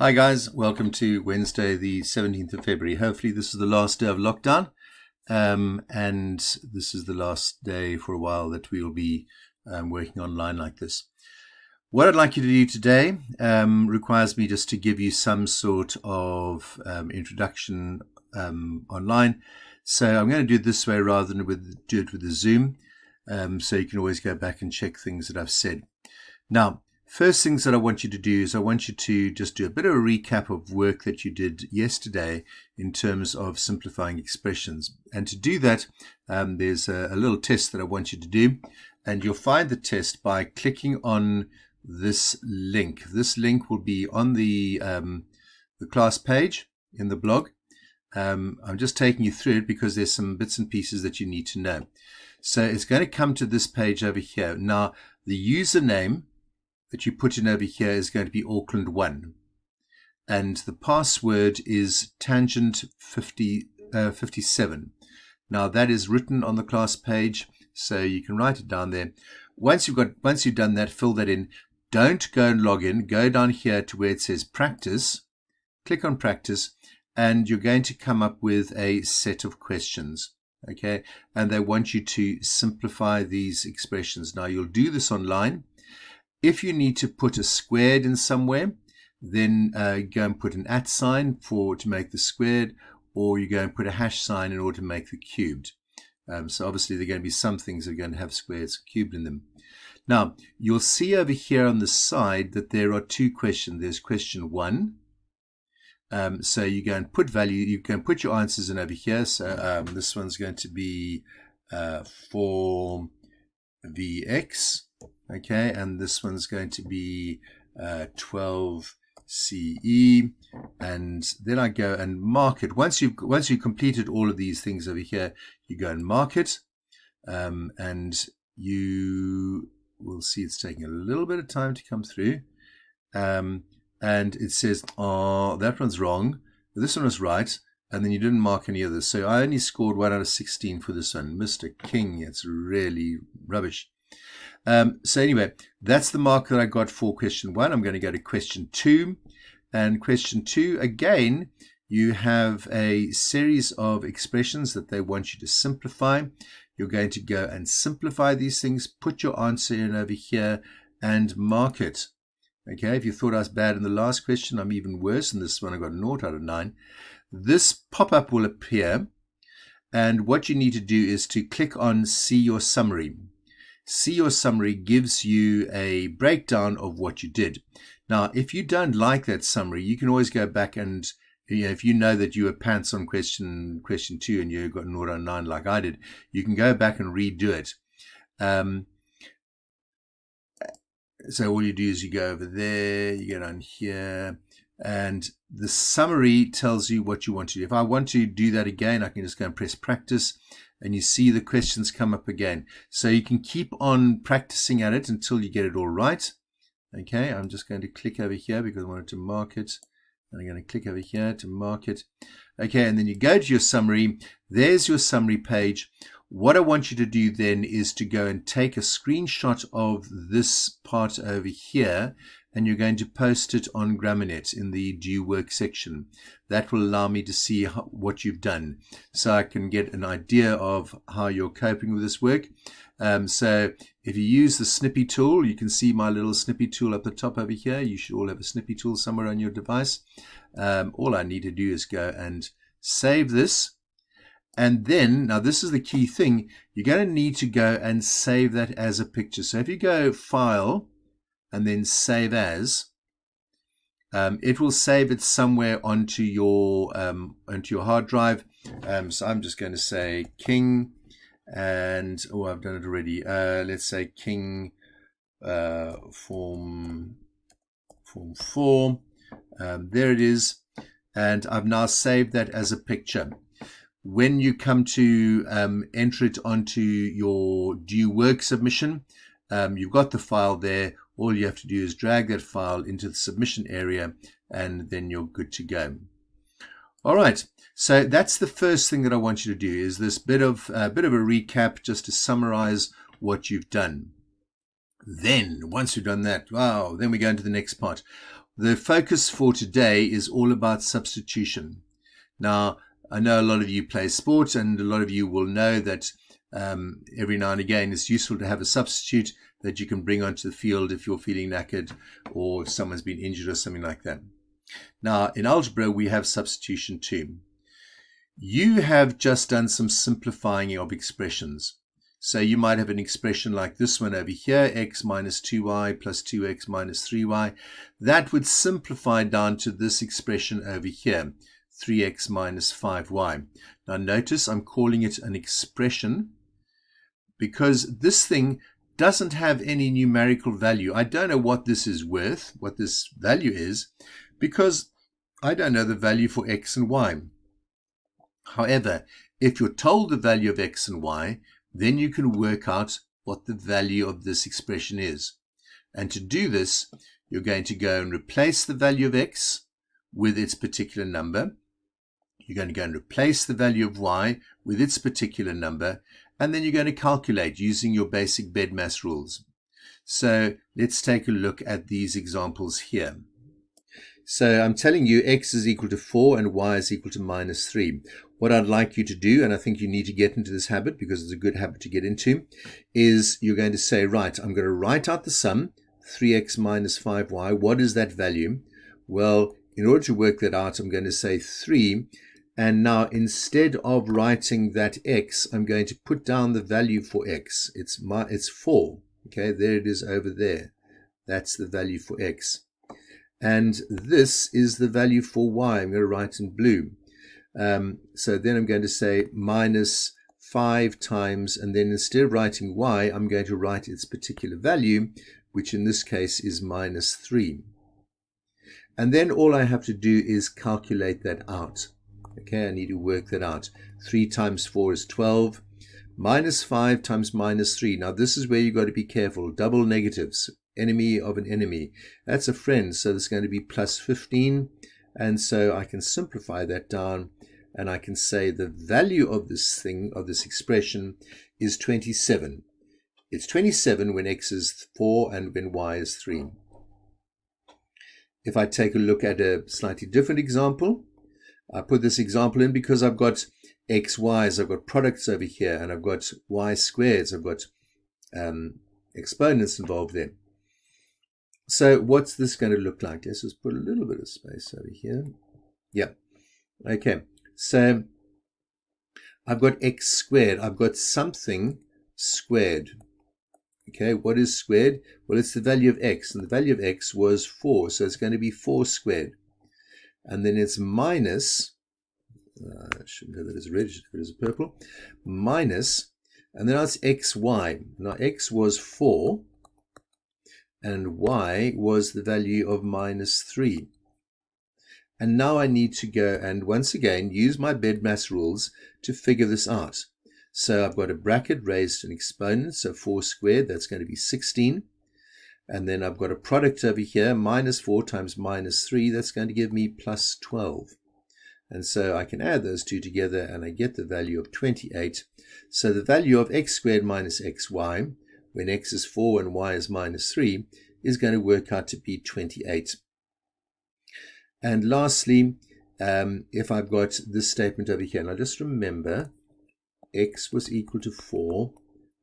Hi guys, welcome to Wednesday the 17th of February. Hopefully this is the last day of lockdown and this is the last day for a while that we will be working online like this. What I'd like you to do today requires me just to give you some sort of introduction online. So I'm going to do it this way rather than do it with the Zoom, so you can always go back and check things that I've said. Now, first things that I want you to do is I want you to just do a bit of a recap of work that you did yesterday in terms of simplifying expressions. And to do that, there's a little test that I want you to do. And you'll find the test by clicking on this link. This link will be on the class page in the blog. I'm just taking you through it because there's some bits and pieces that you need to know. So it's going to come to this page over here. Now, the username that you put in over here is going to be Auckland1, and the password is tangent 57. Now that is written on the class page, so you can write it down there. Once you've done that, fill that in. Don't go and log in. Go down here to where it says practice. Click on practice, and you're going to come up with a set of questions. Okay, and they want you to simplify these expressions. Now you'll do this online. If you need to put a squared in somewhere, then go and put an @ sign to make the squared, or you go and put a hash sign in order to make the cubed. So obviously there are going to be some things that are going to have squares cubed in them. Now, you'll see over here on the side that there are two questions. There's question 1. So you go and put value, you can put your answers in over here. So this one's going to be 4VX. Okay, and this one's going to be 12 CE, and then I go and mark it. Once you've completed all of these things over here, you go and mark it, and you will see it's taking a little bit of time to come through, and it says, oh, that one's wrong, this one was right, and then you didn't mark any others. So I only scored 1 out of 16 for this one. Mr. King, it's really rubbish. So anyway, that's the mark that I got for question 1. I'm going to go to question 2. And question 2, again, you have a series of expressions that they want you to simplify. You're going to go and simplify these things, put your answer in over here, and mark it. Okay, if you thought I was bad in the last question, I'm even worse in this one. I got 0 out of 9. This pop-up will appear, and what you need to do is to click on See Your Summary. See Your Summary gives you a breakdown of what you did. Now, if you don't like that summary, you can always go back and, if you know that you were pants on question 2 and you got 0 out of 9 like I did, you can go back and redo it. So all you do is you go over there, you go down here, and the summary tells you what you want to do. If I want to do that again, I can just go and press practice, and you see the questions come up again. So you can keep on practicing at it until you get it all right. Okay, I'm just going to click over here because I wanted to mark it. And I'm going to click over here to mark it. Okay, and then you go to your summary. There's your summary page. What I want you to do then is to go and take a screenshot of this part over here, and you're going to post it on GrammarNet in the due work section. That will allow me to see what you've done, so I can get an idea of how you're coping with this work. So if you use the snippy tool, you can see my little snippy tool up the top over here. You should all have a snippy tool somewhere on your device. All I need to do is go and save this. And then, now this is the key thing, you're going to need to go and save that as a picture. So if you go File, and then Save As, it will save it somewhere onto your hard drive. So I'm just going to say King, and I've done it already. Let's say King form 4. There it is, and I've now saved that as a picture. When you come to enter it onto your due work submission, you've got the file there. All you have to do is drag that file into the submission area, and then you're good to go. All right, so that's the first thing that I want you to do, is this bit of a recap just to summarize what you've done. Then, once you've done that, wow, then we go into the next part. The focus for today is all about substitution. Now, I know a lot of you play sports, and a lot of you will know that every now and again it's useful to have a substitute that you can bring onto the field if you're feeling knackered or if someone's been injured or something like that. Now, in algebra, we have substitution too. You have just done some simplifying of expressions. So you might have an expression like this one over here, x minus 2y plus 2x minus 3y. That would simplify down to this expression over here, 3x minus 5y. Now notice I'm calling it an expression because this thing doesn't have any numerical value. I don't know what this is worth, what this value is, because I don't know the value for x and y. However, if you're told the value of x and y, then you can work out what the value of this expression is. And to do this, you're going to go and replace the value of x with its particular number. You're going to go and replace the value of y with its particular number, and then you're going to calculate using your basic BEDMAS rules. So let's take a look at these examples here. So I'm telling you x is equal to 4 and y is equal to minus 3. What I'd like you to do, and I think you need to get into this habit because it's a good habit to get into, is you're going to say, right, I'm going to write out the sum, 3x minus 5y. What is that value? Well, in order to work that out, I'm going to say 3. And now instead of writing that x, I'm going to put down the value for x. It's 4. Okay, there it is over there. That's the value for x. And this is the value for y. I'm going to write in blue. So then I'm going to say minus 5 times, and then instead of writing y, I'm going to write its particular value, which in this case is minus 3. And then all I have to do is calculate that out. Okay, I need to work that out. 3 times 4 is 12. Minus 5 times minus 3. Now this is where you've got to be careful. Double negatives. Enemy of an enemy. That's a friend, so there's going to be plus 15. And so I can simplify that down, and I can say the value of this thing, of this expression, is 27. It's 27 when x is 4 and when y is 3. If I take a look at a slightly different example, I put this example in because I've got x, y's, I've got products over here, and I've got y squareds, I've got exponents involved there. So what's this going to look like? Let's just put a little bit of space over here. Yeah. Okay. So I've got x squared. I've got something squared. Okay. What is squared? Well, it's the value of x. And the value of x was 4. So it's going to be 4 squared. And then it's minus, I shouldn't have that as red, I should have it as purple, minus, and then it's xy. Now x was 4. And y was the value of minus 3. And now I need to go and once again use my BEDMAS rules to figure this out. So I've got a bracket raised to an exponent, so 4 squared, that's going to be 16. And then I've got a product over here, minus 4 times minus 3, that's going to give me plus 12. And so I can add those two together and I get the value of 28. So the value of x squared minus xy, when x is 4 and y is minus 3, is going to work out to be 28. And lastly, if I've got this statement over here, now just remember, x was equal to 4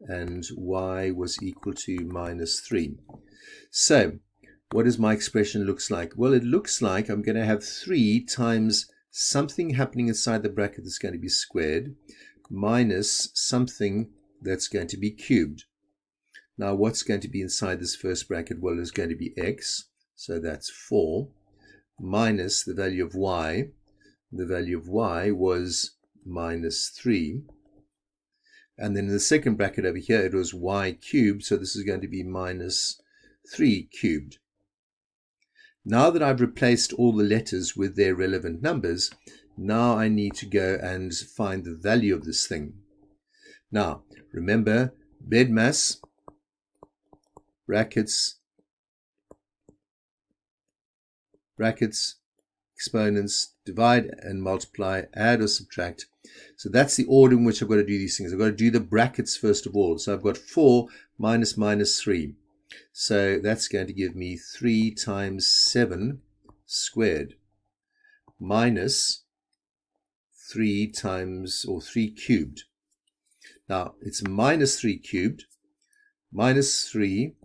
and y was equal to minus 3. So what does my expression looks like? Well, it looks like I'm going to have 3 times something happening inside the bracket that's going to be squared minus something that's going to be cubed. Now, what's going to be inside this first bracket? Well, it's going to be x, so that's 4, minus the value of y. The value of y was minus 3. And then in the second bracket over here, it was y cubed, so this is going to be minus 3 cubed. Now that I've replaced all the letters with their relevant numbers, now I need to go and find the value of this thing. Now, remember, BEDMAS, brackets, exponents, divide and multiply, add or subtract. So that's the order in which I've got to do these things. I've got to do the brackets first of all. So I've got 4 minus minus 3. So that's going to give me 3 times 7 squared minus 3 times, or 3 cubed. Now, it's minus 3 cubed, minus 3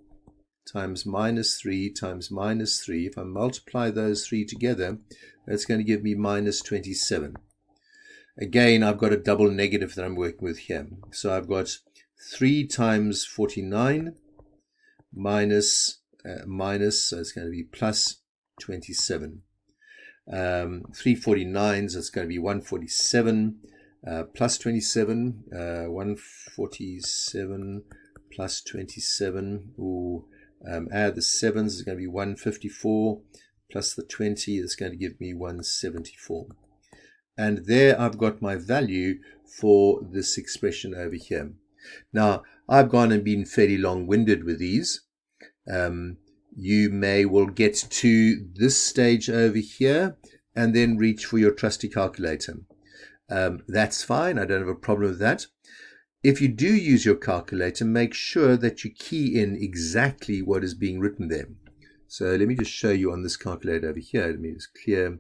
times minus 3 times minus 3. If I multiply those 3 together, that's going to give me minus 27. Again, I've got a double negative that I'm working with here. So I've got 3 times 49 minus, so it's going to be plus 27. 349s, that's going to be 147 plus 27, 147 plus 27. Ooh, add the 7s, it's going to be 154 plus the 20, it's going to give me 174. And there I've got my value for this expression over here. Now, I've gone and been fairly long-winded with these. You may well get to this stage over here and then reach for your trusty calculator. That's fine. I don't have a problem with that. If you do use your calculator, make sure that you key in exactly what is being written there. So let me just show you on this calculator over here. Let me just clear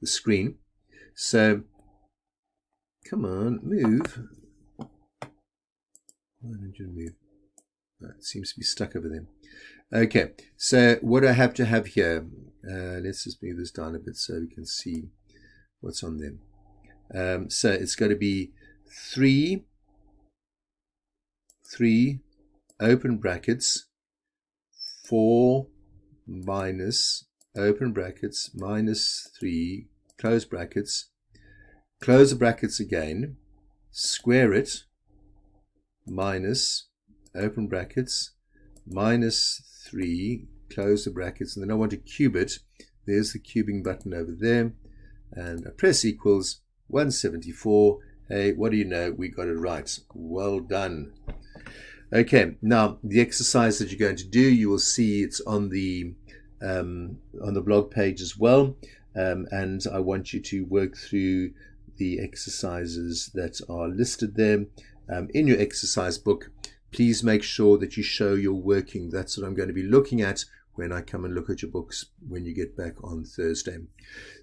the screen. So, come on, move. Why don't you move? Oh, it seems to be stuck over there. Okay, so what I have to have here, let's just move this down a bit so we can see what's on there. So it's going to be 3 open brackets 4 minus open brackets minus 3 close the brackets again, square it, minus open brackets minus 3 close the brackets, and then I want to cube it. There's the cubing button over there, and I press equals 174. Hey, what do you know? We got it right. Well done. Okay, now the exercise that you're going to do, you will see it's on the blog page as well, and I want you to work through the exercises that are listed there in your exercise book. Please make sure that you show your working. That's what I'm going to be looking at when I come and look at your books when you get back on Thursday.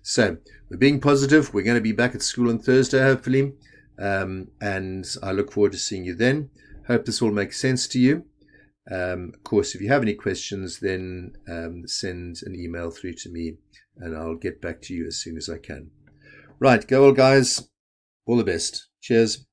So we're being positive. We're going to be back at school on Thursday, hopefully, and I look forward to seeing you then. Hope this all makes sense to you. Of course, if you have any questions, then send an email through to me and I'll get back to you as soon as I can. Right, go well, guys. All the best. Cheers.